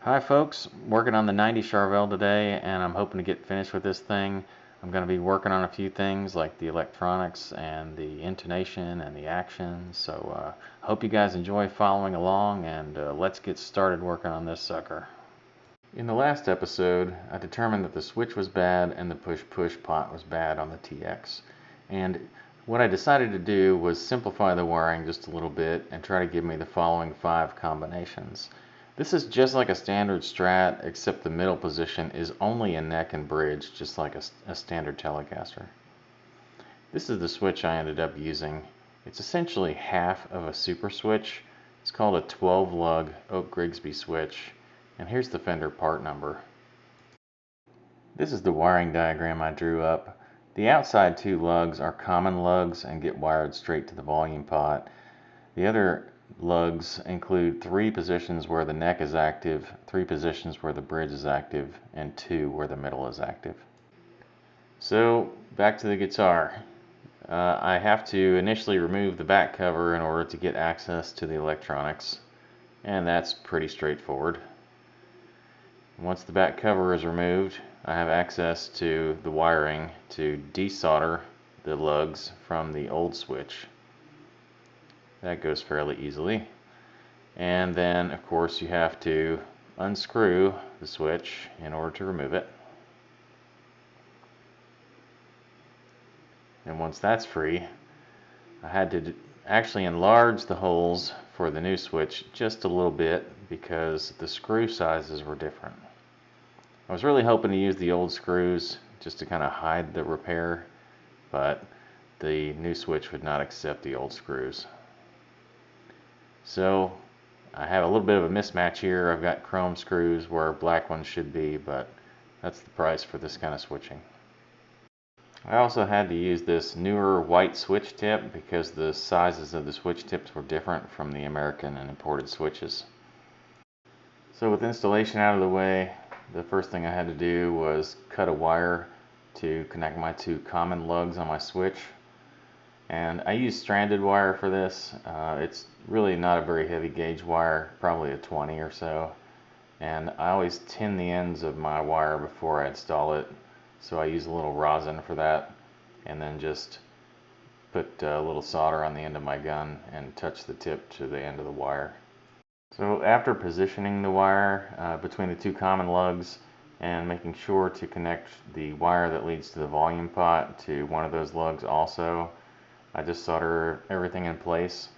Hi folks, working on the 90 Charvel today, and I'm hoping to get finished with this thing. I'm going to be working on a few things like the electronics and the intonation and the action. So hope you guys enjoy following along, and let's get started working on this sucker. In the last episode, I determined that the switch was bad and the push-push pot was bad on the TX. And what I decided to do was simplify the wiring just a little bit and try to give me the following 5 combinations. This is just like a standard Strat, except the middle position is only a neck and bridge, just like a standard Telecaster. This is the switch I ended up using. It's essentially half of a super switch. It's called a 12-lug Oak Grigsby switch. And here's the Fender part number. This is the wiring diagram I drew up. The outside 2 lugs are common lugs and get wired straight to the volume pot. The other lugs include 3 positions where the neck is active, 3 positions where the bridge is active, and 2 where the middle is active. So back to the guitar. I have to initially remove the back cover in order to get access to the electronics, and that's pretty straightforward. Once the back cover is removed, I have access to the wiring to desolder the lugs from the old switch. That goes fairly easily. And then, of course, you have to unscrew the switch in order to remove it. And once that's free, I had to actually enlarge the holes for the new switch just a little bit because the screw sizes were different. I was really hoping to use the old screws just to kind of hide the repair, but the new switch would not accept the old screws. So I have a little bit of a mismatch here. I've got chrome screws where black ones should be, but that's the price for this kind of switching. I also had to use this newer white switch tip because the sizes of the switch tips were different from the American and imported switches. So with installation out of the way, the first thing I had to do was cut a wire to connect my 2 common lugs on my switch. And I use stranded wire for this. It's really not a very heavy gauge wire, probably a 20 or so. And I always tin the ends of my wire before I install it. So I use a little rosin for that, and then just put a little solder on the end of my gun and touch the tip to the end of the wire. So after positioning the wire between the 2 common lugs and making sure to connect the wire that leads to the volume pot to one of those lugs also, I just solder everything in place.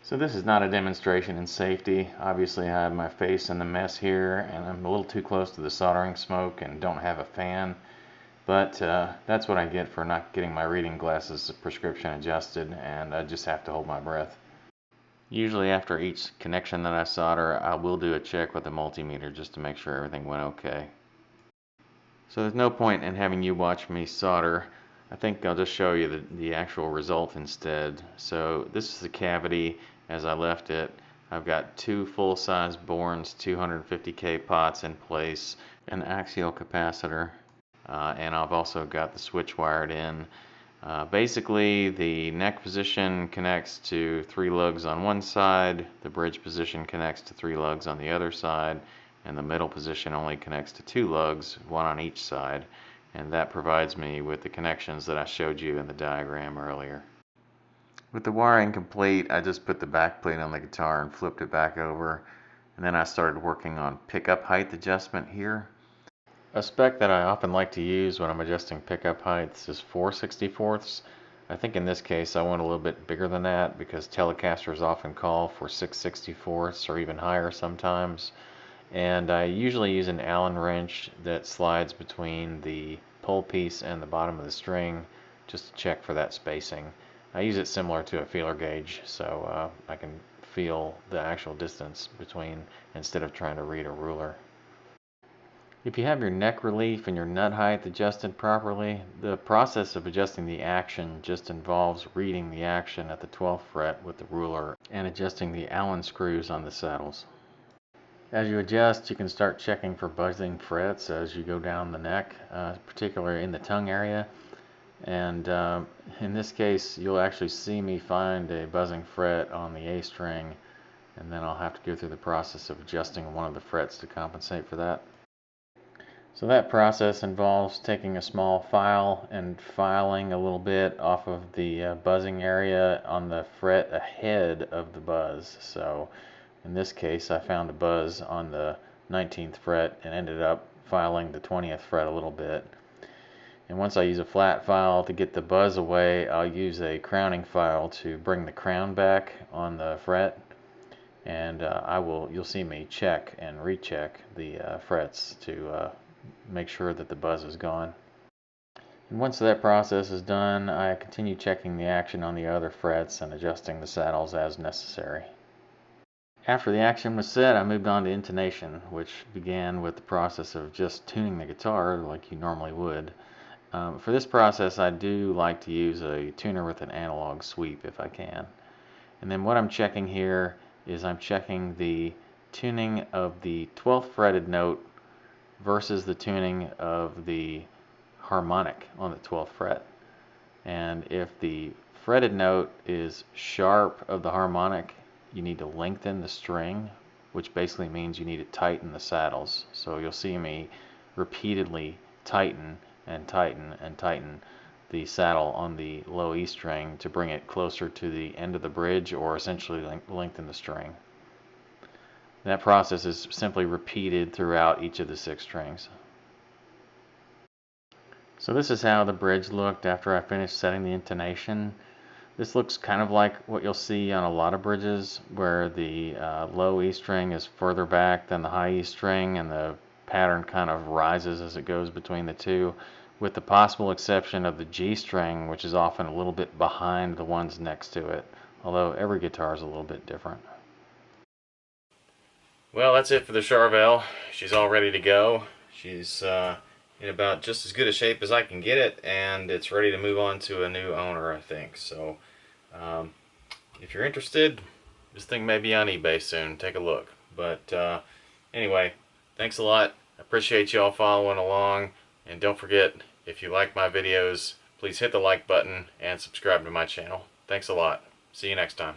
So this is not a demonstration in safety. Obviously I have my face in the mess here and I'm a little too close to the soldering smoke and don't have a fan. But that's what I get for not getting my reading glasses prescription adjusted, and I just have to hold my breath. Usually after each connection that I solder, I will do a check with the multimeter just to make sure everything went okay. So there's no point in having you watch me solder. I think I'll just show you the actual result instead. So this is the cavity as I left it. I've got 2 full-size Bournes 250K pots in place, an axial capacitor, and I've also got the switch wired in. Basically, the neck position connects to 3 lugs on one side, the bridge position connects to 3 lugs on the other side, and the middle position only connects to 2 lugs, one on each side, and that provides me with the connections that I showed you in the diagram earlier. With the wiring complete, I just put the back plate on the guitar and flipped it back over, and then I started working on pickup height adjustment here. A spec that I often like to use when I'm adjusting pickup heights is 4/64ths. I think in this case I want a little bit bigger than that because Telecasters often call for 6/64ths or even higher sometimes. And I usually use an Allen wrench that slides between the pull piece and the bottom of the string just to check for that spacing. I use it similar to a feeler gauge so I can feel the actual distance between instead of trying to read a ruler. If you have your neck relief and your nut height adjusted properly, the process of adjusting the action just involves reading the action at the 12th fret with the ruler and adjusting the Allen screws on the saddles. As you adjust, you can start checking for buzzing frets as you go down the neck, particularly in the tongue area. And in this case, you'll actually see me find a buzzing fret on the A string and then I'll have to go through the process of adjusting one of the frets to compensate for that. So that process involves taking a small file and filing a little bit off of the buzzing area on the fret ahead of the buzz. So in this case, I found a buzz on the 19th fret and ended up filing the 20th fret a little bit. And once I use a flat file to get the buzz away, I'll use a crowning file to bring the crown back on the fret. And you'll see me check and recheck the frets to make sure that the buzz is gone. And once that process is done, I continue checking the action on the other frets and adjusting the saddles as necessary. After the action was set, I moved on to intonation, which began with the process of just tuning the guitar like you normally would. For this process, I do like to use a tuner with an analog sweep if I can. And then what I'm checking here is I'm checking the tuning of the 12th fretted note versus the tuning of the harmonic on the 12th fret. And if the fretted note is sharp of the harmonic, you need to lengthen the string, which basically means you need to tighten the saddles. So you'll see me repeatedly tighten and tighten and tighten the saddle on the low E string to bring it closer to the end of the bridge, or essentially lengthen the string. That process is simply repeated throughout each of the 6 strings. So this is how the bridge looked after I finished setting the intonation. This looks kind of like what you'll see on a lot of bridges, where the low E string is further back than the high E string, and the pattern kind of rises as it goes between the two, with the possible exception of the G string, which is often a little bit behind the ones next to it, although every guitar is a little bit different. Well, that's it for the Charvel. She's all ready to go. She's in about just as good a shape as I can get it, and it's ready to move on to a new owner, I think. So if you're interested, this thing may be on eBay soon. Take a look. But anyway, thanks a lot. I appreciate you all following along, and don't forget, if you like my videos, please hit the like button and subscribe to my channel. Thanks a lot. See you next time.